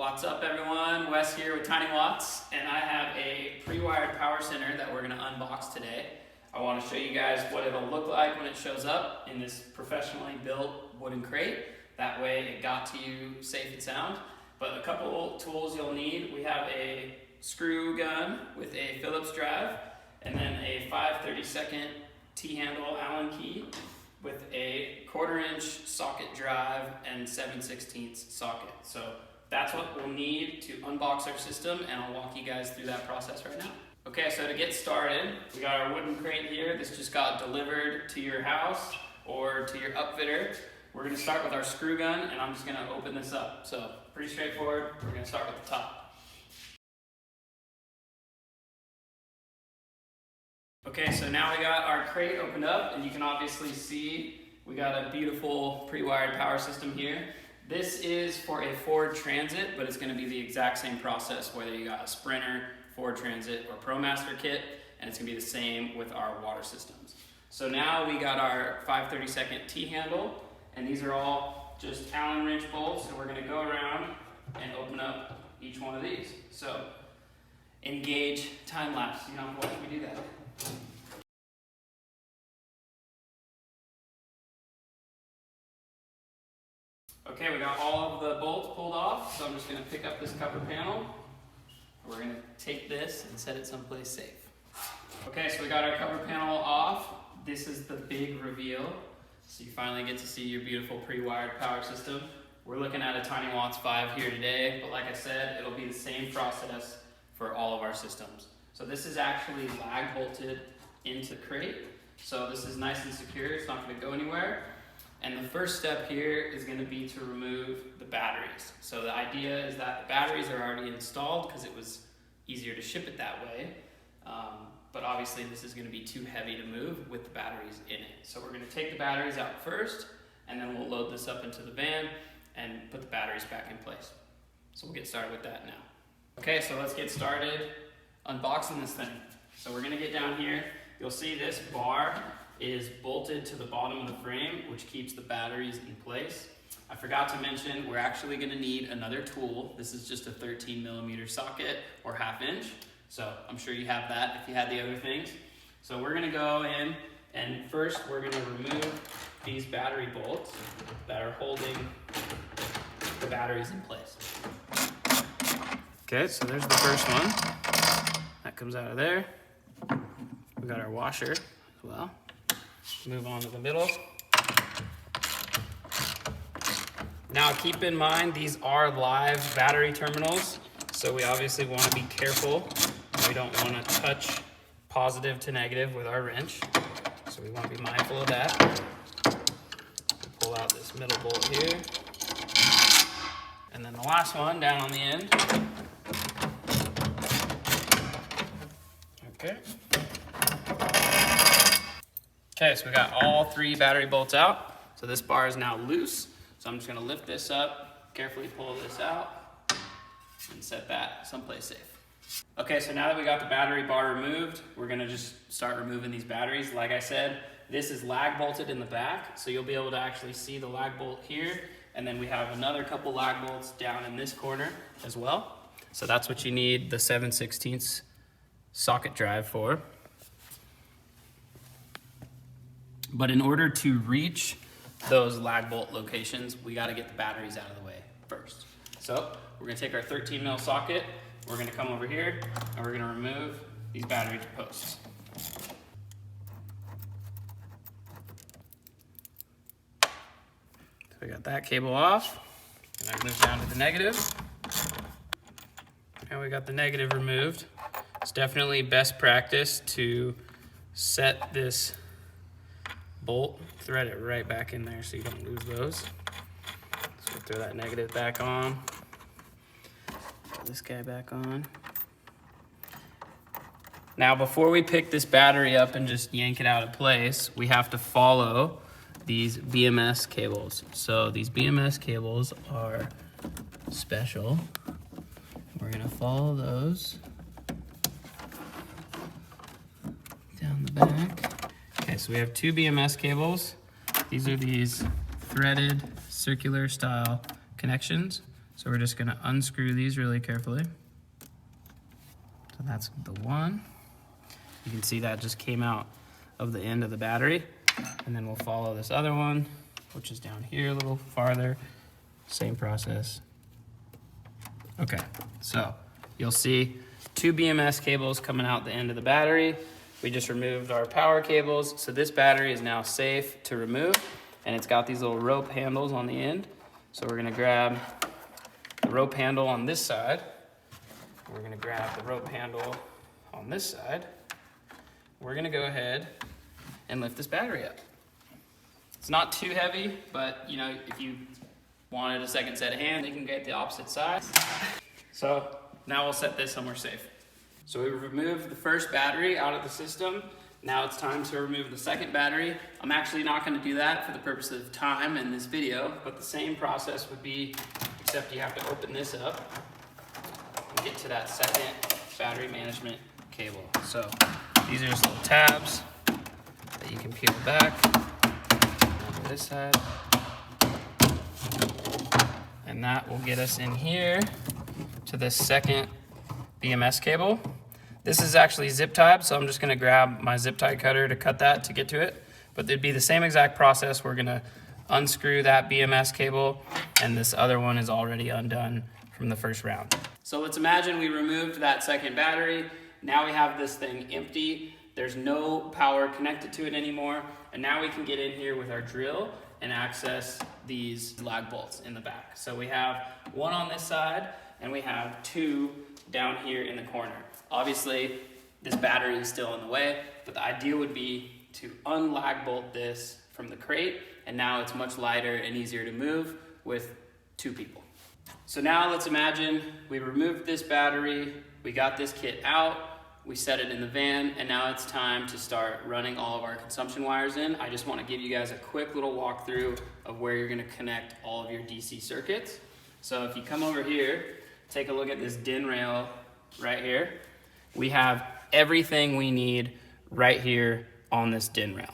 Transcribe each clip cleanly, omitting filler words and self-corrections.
What's up everyone, Wes here with Tiny Watts, and I have a pre-wired power center that we're going to unbox today. I want to show you guys what it'll look like when it shows up in this professionally built wooden crate. That way it got to you safe and sound. But a couple tools you'll need. We have a screw gun with a Phillips drive, and then a 5/32 T-handle Allen key with a 1/4 inch socket drive and 7/16 socket. So that's what we'll need to unbox our system, and I'll walk you guys through that process right now. Okay, so to get started, we got our wooden crate here. This just got delivered to your house or to your upfitter. We're gonna start with our screw gun, and I'm just gonna open this up. So pretty straightforward. We're gonna start with the top. Okay, so now we got our crate opened up, and you can obviously see we got a beautiful pre-wired power system here. This is for a Ford Transit, but it's gonna be the exact same process whether you got a Sprinter, Ford Transit, or ProMaster kit, and it's gonna be the same with our water systems. So now we got our 5/32 T-handle, and these are all just Allen wrench bolts, and we're gonna go around and open up each one of these. So engage time lapse. You don't have to watch me do that. Okay, we got all of the bolts pulled off, so I'm just gonna pick up this cover panel. We're gonna take this and set it someplace safe. Okay, so we got our cover panel off. This is the big reveal. So you finally get to see your beautiful pre-wired power system. We're looking at a Tiny Watts 5 here today, but like I said, it'll be the same process for all of our systems. So this is actually lag bolted into the crate. So this is nice and secure, it's not gonna go anywhere. And the first step here is gonna be to remove the batteries. So the idea is that the batteries are already installed because it was easier to ship it that way. But obviously this is gonna be too heavy to move with the batteries in it. So we're gonna take the batteries out first, and then we'll load this up into the van and put the batteries back in place. So we'll get started with that now. Okay, so let's get started unboxing this thing. So we're gonna get down here. You'll see this bar is bolted to the bottom of the frame, which keeps the batteries in place. I forgot to mention, we're actually gonna need another tool. This is just a 13mm socket or 1/2 inch. So I'm sure you have that if you had the other things. So we're gonna go in, and first we're gonna remove these battery bolts that are holding the batteries in place. Okay, so there's the first one. That comes out of there. We got our washer as well. Move on to the middle. Now keep in mind, these are live battery terminals, so we obviously want to be careful. We don't want to touch positive to negative with our wrench, so we want to be mindful of that. Pull out this middle bolt here, and then the last one down on the end. Okay. Okay, so we got all 3 battery bolts out. So this bar is now loose. So I'm just gonna lift this up, carefully pull this out, and set that someplace safe. Okay, so now that we got the battery bar removed, we're gonna just start removing these batteries. Like I said, this is lag bolted in the back, so you'll be able to actually see the lag bolt here, and then we have another couple lag bolts down in this corner as well. So that's what you need the 7/16 socket drive for. But in order to reach those lag bolt locations, we gotta get the batteries out of the way first. So we're gonna take our 13mm socket, we're gonna come over here, and we're gonna remove these battery posts. So we got that cable off, and I move down to the negative. And we got the negative removed. It's definitely best practice to set this bolt, thread it right back in there so you don't lose those. So we'll throw that negative back on. Put this guy back on. Now before we pick this battery up and just yank it out of place, we have to follow these BMS cables. So these BMS cables are special. We're gonna follow those down the back. Okay, so we have 2 BMS cables. These are these threaded circular style connections. So we're just gonna unscrew these really carefully. So that's the one. You can see that just came out of the end of the battery. And then we'll follow this other one, which is down here a little farther. Same process. Okay, so you'll see 2 BMS cables coming out the end of the battery. We just removed our power cables. So this battery is now safe to remove, and it's got these little rope handles on the end. So we're gonna grab the rope handle on this side. We're gonna grab the rope handle on this side. We're gonna go ahead and lift this battery up. It's not too heavy, but you know, if you wanted a second set of hands, you can get the opposite side. So now we'll set this somewhere safe. So we removed the first battery out of the system. Now it's time to remove the second battery. I'm actually not gonna do that for the purpose of time in this video, but the same process would be, except you have to open this up and get to that second battery management cable. So these are just little tabs that you can peel back on this side. And that will get us in here to this second BMS cable. This is actually zip tied, so I'm just gonna grab my zip tie cutter to cut that to get to it. But it'd be the same exact process. We're gonna unscrew that BMS cable, and this other one is already undone from the first round. So let's imagine we removed that second battery. Now we have this thing empty. There's no power connected to it anymore. And now we can get in here with our drill and access these lag bolts in the back. So we have one on this side, and we have 2 down here in the corner. Obviously, this battery is still in the way, but the idea would be to unlag bolt this from the crate, and now it's much lighter and easier to move with 2 people. So now let's imagine we removed this battery, we got this kit out, we set it in the van, and now it's time to start running all of our consumption wires in. I just want to give you guys a quick little walkthrough of where you're going to connect all of your DC circuits. So if you come over here, take a look at this DIN rail right here. We have everything we need right here on this DIN rail.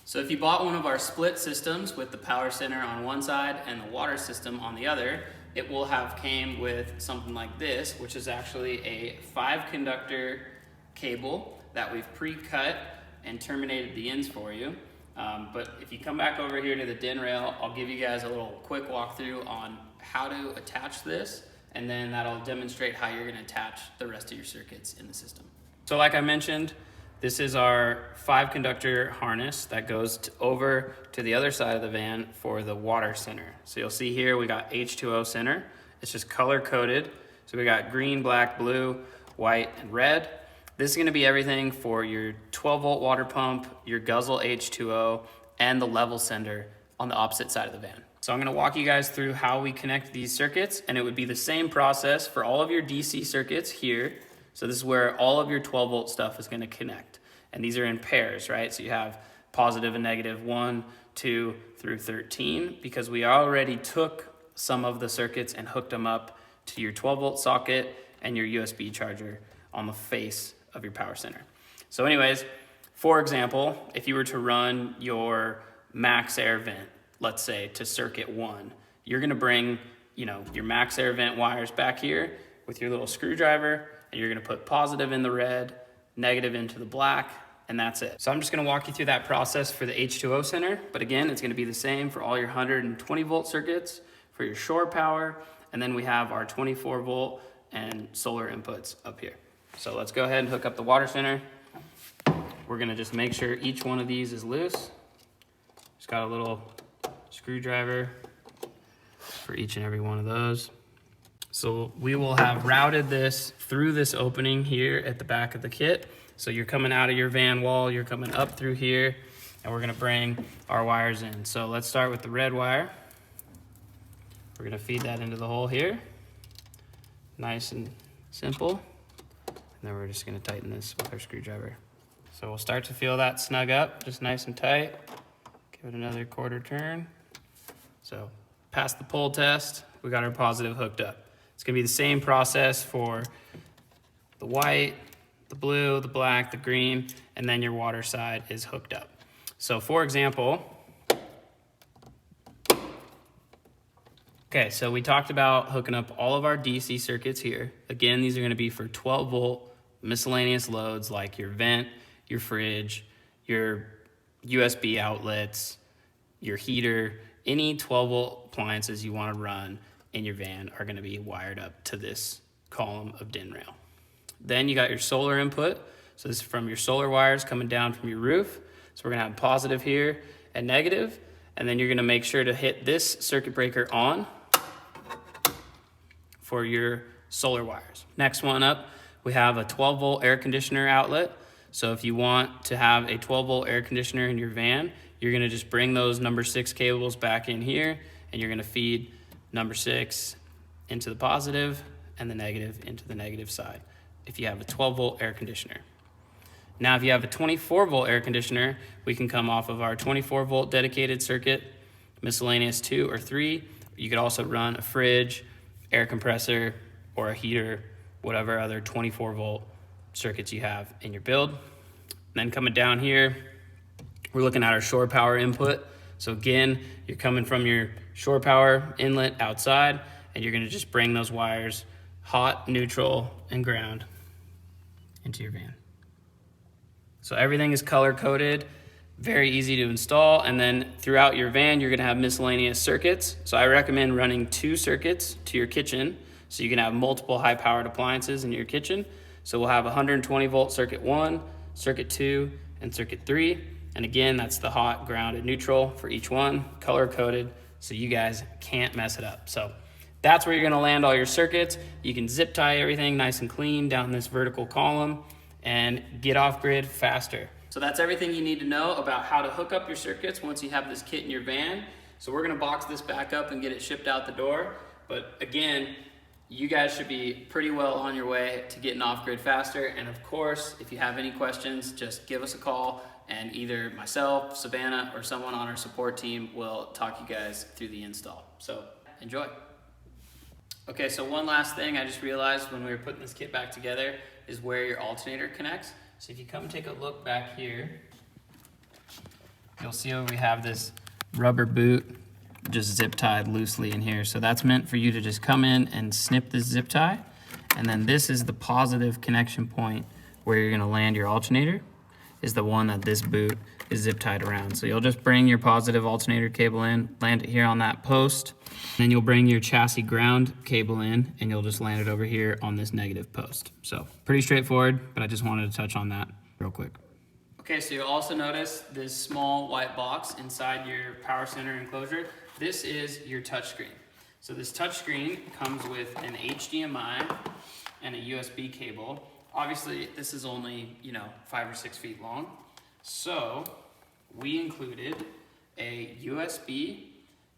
So if you bought one of our split systems with the power center on one side and the water system on the other, it will have came with something like this, which is actually a 5-conductor cable that we've pre-cut and terminated the ends for you. But if you come back over here to the DIN rail, I'll give you guys a little quick walkthrough on how to attach this, and then that'll demonstrate how you're gonna attach the rest of your circuits in the system. So like I mentioned, this is our 5-conductor harness that goes over to the other side of the van for the water center. So you'll see here we got H2O center. It's just color coded. So we got green, black, blue, white, and red. This is gonna be everything for your 12-volt water pump, your guzzle H2O, and the level sender on the opposite side of the van. So I'm gonna walk you guys through how we connect these circuits, and it would be the same process for all of your DC circuits here. So this is where all of your 12-volt stuff is gonna connect. And these are in pairs, right? So you have positive and negative 1, 2, through 13, because we already took some of the circuits and hooked them up to your 12-volt socket and your USB charger on the face of your power center. So anyways, for example, if you were to run your max air vent, let's say to circuit 1, you're gonna bring, your max air vent wires back here with your little screwdriver, and you're gonna put positive in the red, negative into the black, and that's it. So I'm just gonna walk you through that process for the H2O center, but again, it's gonna be the same for all your 120-volt circuits, for your shore power, and then we have our 24-volt and solar inputs up here. So let's go ahead and hook up the water center. We're gonna just make sure each one of these is loose. Just got a little screwdriver for each and every one of those. So we will have routed this through this opening here at the back of the kit. So you're coming out of your van wall, you're coming up through here, and we're gonna bring our wires in. So let's start with the red wire. We're gonna feed that into the hole here. Nice and simple. And then we're just gonna tighten this with our screwdriver. So we'll start to feel that snug up, just nice and tight. Give it another quarter turn. So past the pull test, we got our positive hooked up. It's gonna be the same process for the white, the blue, the black, the green, and then your water side is hooked up. So for example, Okay, so we talked about hooking up all of our DC circuits here. Again, these are gonna be for 12 volt miscellaneous loads like your vent, your fridge, your USB outlets, your heater, any 12 volt appliances you wanna run in your van are gonna be wired up to this column of DIN rail. Then you got your solar input. So this is from your solar wires coming down from your roof. So we're gonna have positive here and negative, and then you're gonna make sure to hit this circuit breaker on for your solar wires. Next one up, we have a 12 volt air conditioner outlet. So if you want to have a 12 volt air conditioner in your van, you're gonna just bring those number 6 cables back in here, and you're gonna feed number 6 into the positive and the negative into the negative side if you have a 12 volt air conditioner. Now, if you have a 24 volt air conditioner, we can come off of our 24 volt dedicated circuit, miscellaneous 2 or 3. You could also run a fridge, air compressor, or a heater, whatever other 24 volt circuits you have in your build. Then coming down here, we're looking at our shore power input. So again, you're coming from your shore power inlet outside, and you're gonna just bring those wires hot, neutral, and ground into your van. So everything is color coded, very easy to install. And then throughout your van, you're gonna have miscellaneous circuits. So I recommend running 2 circuits to your kitchen so you can have multiple high powered appliances in your kitchen. So we'll have 120 volt circuit 1, circuit 2, and circuit 3. And again, that's the hot, ground, and neutral for each one, color coded, so you guys can't mess it up. So that's where you're gonna land all your circuits. You can zip tie everything nice and clean down this vertical column and get off grid faster. So that's everything you need to know about how to hook up your circuits once you have this kit in your van. So we're gonna box this back up and get it shipped out the door. But again, you guys should be pretty well on your way to getting off grid faster. And of course, if you have any questions, just give us a call, and either myself, Savannah, or someone on our support team will talk you guys through the install. So enjoy. Okay, so one last thing I just realized when we were putting this kit back together is where your alternator connects. So if you come take a look back here, you'll see where we have this rubber boot just zip tied loosely in here. So that's meant for you to just come in and snip this zip tie. And then this is the positive connection point where you're gonna land your alternator, is the one that this boot is zip tied around. So you'll just bring your positive alternator cable in, land it here on that post, then you'll bring your chassis ground cable in, and you'll just land it over here on this negative post. So pretty straightforward, but I just wanted to touch on that real quick. Okay, so you'll also notice this small white box inside your power center enclosure. This is your touchscreen. So this touchscreen comes with an HDMI and a USB cable. Obviously, this is only, 5 or 6 feet long. So we included a USB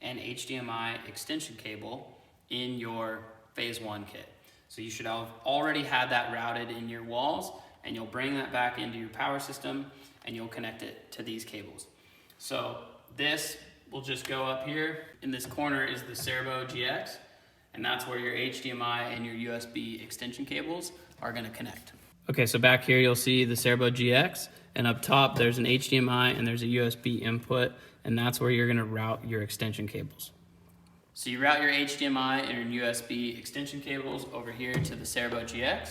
and HDMI extension cable in your phase 1 kit. So you should have already had that routed in your walls, and you'll bring that back into your power system and you'll connect it to these cables. So this will just go up here. In this corner is the Servo GX, and that's where your HDMI and your USB extension cables are gonna connect. Okay, so back here you'll see the Servo GX, and up top there's an HDMI and there's a USB input, and that's where you're gonna route your extension cables. So you route your HDMI and your USB extension cables over here to the Servo GX,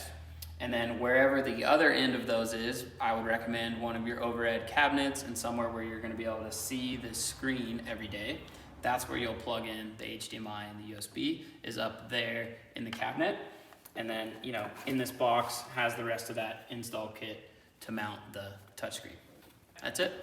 and then wherever the other end of those is, I would recommend one of your overhead cabinets and somewhere where you're gonna be able to see the screen every day. That's where you'll plug in the HDMI and the USB, is up there in the cabinet. And then, in this box has the rest of that install kit to mount the touchscreen. That's it.